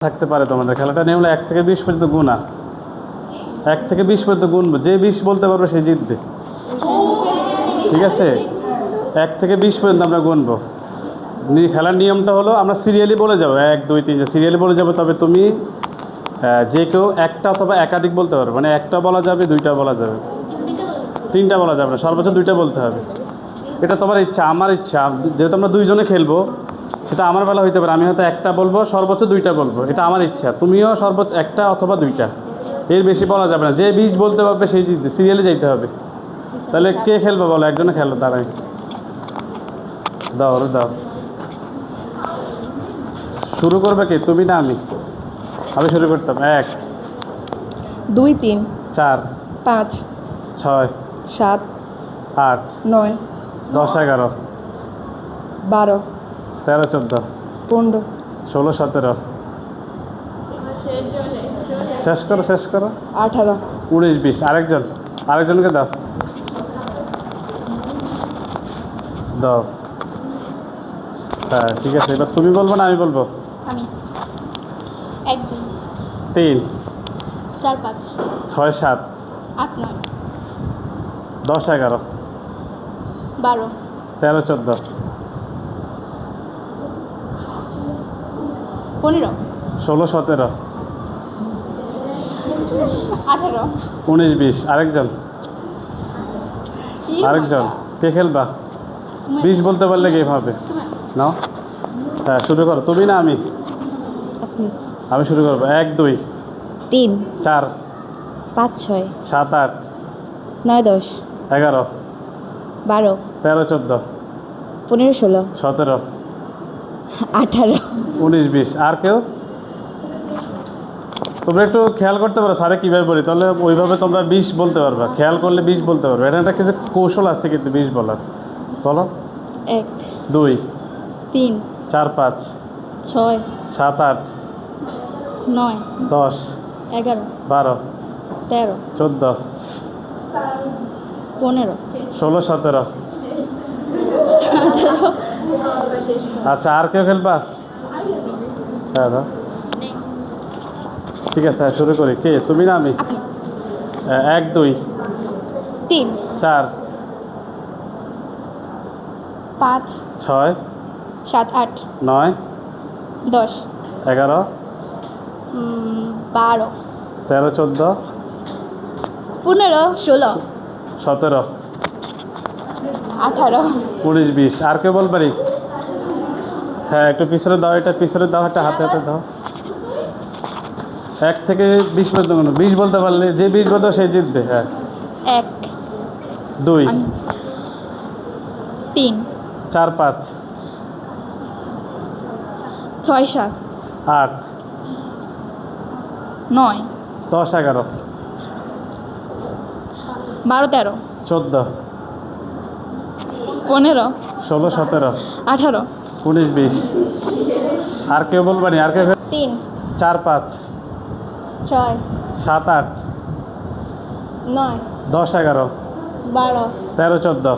থাকতে পারে তোমাদের খেলাটা নিয়ম হলো 1 থেকে 20 পর্যন্ত গুণা। 1 থেকে 20 পর্যন্ত গুনবো, যে 20 বলতে পারবে সে জিতবে। ঠিক আছে, 1 থেকে 20 পর্যন্ত আমরা গুনবো। খেলার নিয়মটা হলো আমরা সিরিয়ালি বলে যাবো, 1 2 3 সিরিয়ালি বলে যাবো। তবে তুমি যে কেউ একটা অথবা একাধিক বলতে পারবে, মানে একটা বলা যাবে, দুইটা বলা যাবে, তিনটা বলা যাবে না, সর্বোচ্চ দুইটা বলতে হবে। এটা তোমার ইচ্ছা, আমার ইচ্ছা। যেহেতু আমরা দুইজনে খেলবো, সেটা আমার বেলা হইতে পারে, আমি হয়তো একটা বলবো, সর্বোচ্চ দুইটা বলবো, এটা আমার ইচ্ছা। তুমিও সর্বোচ্চ একটা অথবা দুইটা, এর বেশি বলা যাবে না। যে 20 বলতে পারবে সেই জিতবে, সিরিয়ালে যাইতে হবে। তাহলে কে খেলবে বলো? একজনে খেলো, দাঁড়াই দাও, ওরে দাও। শুরু করবে কে, তুমি না আমি? আমি শুরু করতাম। 1 2 3 4 5 6 7 8 9 10 11 12 13 14 15 16 17 শেষ করো, শেষ করো। 18 19 20 আরেকজনকে দাও, দাও। হ্যাঁ, ঠিক আছে। এবার তুমি বলবো না আমি বলবো? আমি 1 2 3 4 5 6 7 8 9 10 11 12 13 14 15 16 17 18 19 20 আরেকজন কে খেলবা? 20 বলতে পারলে গেম হবে। নাও, হ্যাঁ শুরু করো। তুমি না আমি? আপনি আমি শুরু করবো। 1 2 3 4 5 6 7 8 9 10 11 12 13 14 15 16 17 18 19 20 আর কেউ? তোমরা একটু খেয়াল করতে পারো স্যারে কীভাবে বলি, তাহলে ওইভাবে তোমরা 20 বলতে পারবা। খেয়াল করলে 20 বলতে পারবে। এটা একটা কিছু কৌশল আছে কিন্তু 20 বলার। বলো। 1 2 3 4 5 6 7 8 9 10 11 12 13 14 15 16 17 আচ্ছা, আর কেউ খেলবা? হ্যাঁ দাও। ঠিক আছে, শুরু করি। কে, তুমি না আমি? 1 2 3 4 5 6 7 8 9 10 11 12 13 14 15 16 17 18 19 20 আর কেউ বলবারি? হ্যাঁ, একটু পিছনে দাও, এটা পিছনে দাও, একটা হাতে হাতে দাও। 1 থেকে 20 পর্যন্ত 20 বলতে পারলে, যে 20 বলতে সে জিতবে। হ্যাঁ। 1 2 3 4 5 6 7 8 9 10 11 12 13 14 15 16 17 18 19 20 আর কেউ বলবানি? আর কেউ? 3 4 5 6 7 8 9 10 11 12 13 14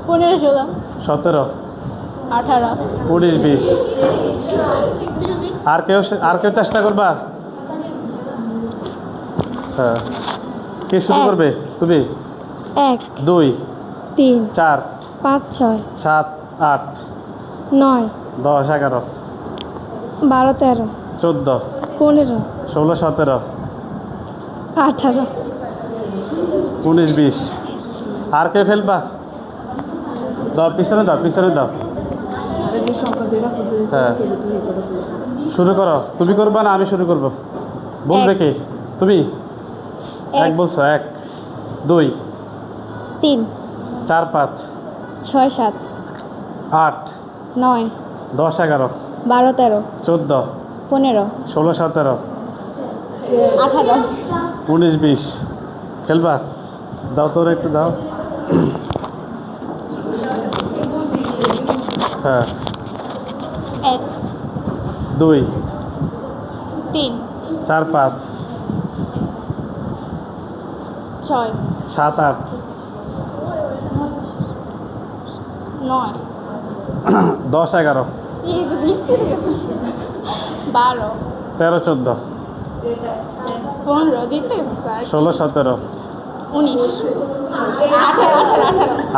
15 16 17 18 19 20 আর কেউ চেষ্টা করবা? হ্যাঁ, কে শুরু করবে? তুমি। 1 2 3 4 5 6 7 8 9 10 11 12 13 14 15 16 17 18 19 20 আর কেউ খেলবা? দাও, পিছনে দাও, পিছনে দাও। হ্যাঁ, শুরু করো। তুমি করবা না আমি শুরু করব? বলবে কে? তুমি 1 বলছো। 1 2 3 4 5 6 7 8 9 10 11 12 13 14 15 16 17 18 19 20 খেলবা? দাও, তোর একটু দাও। হ্যাঁ। 1 2 3 4 5 6 7 8 9 10 11 12 13 14 15 দিতে স্যার 16 17 19 18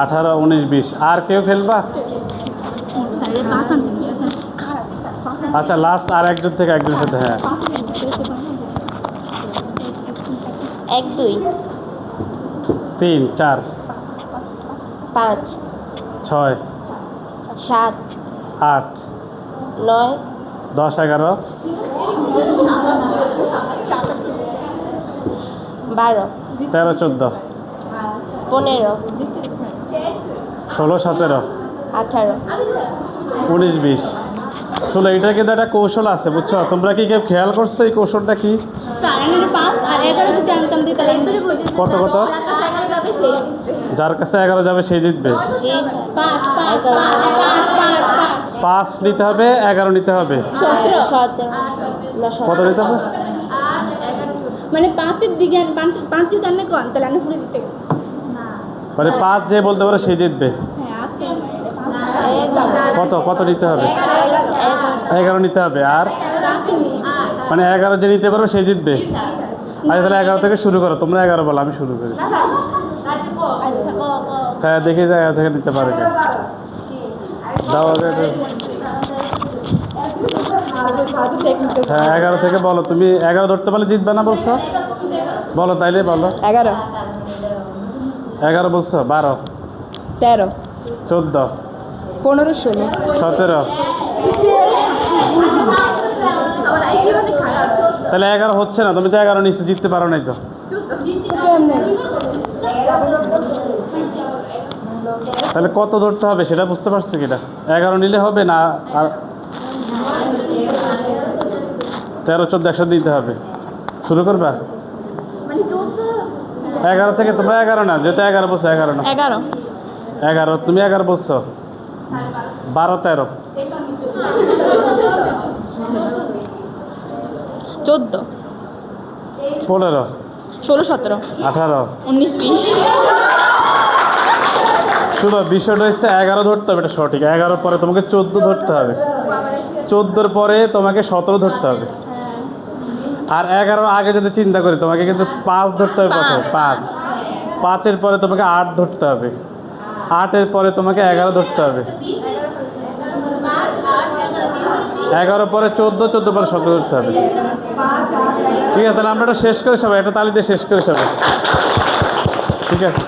18 18 19 20 আর কেউ খেলবা? স্যার 5 আনতে নিয়ে স্যার খারাপ স্যার 5 আচ্ছা লাস্ট আর একজন থেকে একজনের সাথে, হ্যাঁ 1 2 3 4 5 6 7 8 9 10 11 12 13 14 15 16 17 18 19 20 শোনো, এটা কিন্তু একটা কৌশল আছে বুঝছো? তোমরা কি কেউ খেয়াল করছো এই কৌশলটা কি? স্যার আমি 5 আর 11 যদি আনতাম দিতে তাহলে কত কত? যার কাছে 11 যাবে সেই জিতবে। 5 5 5 5 নিতে হবে, 11 নিতে হবে। 17 কত নিতে হবে? মানে 5 এর দিকে 5 যদি আনলে কোন তাহলে আমি পুরো দিতে গেছি মানে 5 যে বলতে পারে সেই জিতবে। হ্যাঁ আজকে কত কত নিতে হবে? 11 নিতে হবে। আর মানে 11 যে নিতে পারবে সেই জিতবে। আচ্ছা তাহলে 11 থেকে শুরু করো, তোমরা 11 বলো, আমি শুরু করি। হ্যাঁ দেখি যে 11 থেকে নিতে পারে কেন। দাও আগে হ্যাঁ 11 থেকে বলো। তুমি 11 ধরতে পারলে জিতবে না বলছো? বলো তাইলে বলো। 11 11 বলছো। 12 13 14 15 16 17 তাহলে 11 হচ্ছে না, তুমি তো 11 নিচে জিততে পারো নাই তো। তাহলে কত ধরতে হবে সেটা বুঝতে পারছো কিনা? 11 নিলে হবে না, আর 13 14 একসাথে দিতে হবে। শুরু করবা? 11 থেকে তোমরা 11 না, যেহেতু 11 বলছো 11 না। 11 11 তুমি 11 বলছো। 12 13 14 15 16 17 18 19 20 শুনো, বিষয়টা হচ্ছে 11 ধরতে হবে, এটা সঠিক। 11 পরে তোমাকে 14 ধরতে হবে, 14 পরে তোমাকে 17 ধরতে হবে। আর 11 আগে যদি চিন্তা করি, তোমাকে কিন্তু 5 ধরতে হবে প্রথমে। 5 পরে তোমাকে 8 ধরতে হবে, 8 পরে তোমাকে 11 ধরতে হবে, 11 পরে 14, 14 পরে 17 ধরতে হবে। ঠিক আছে, তাহলে আমরা এটা শেষ করে সবাই, একটা তালি দিয়ে শেষ করে সবাই। ঠিক আছে।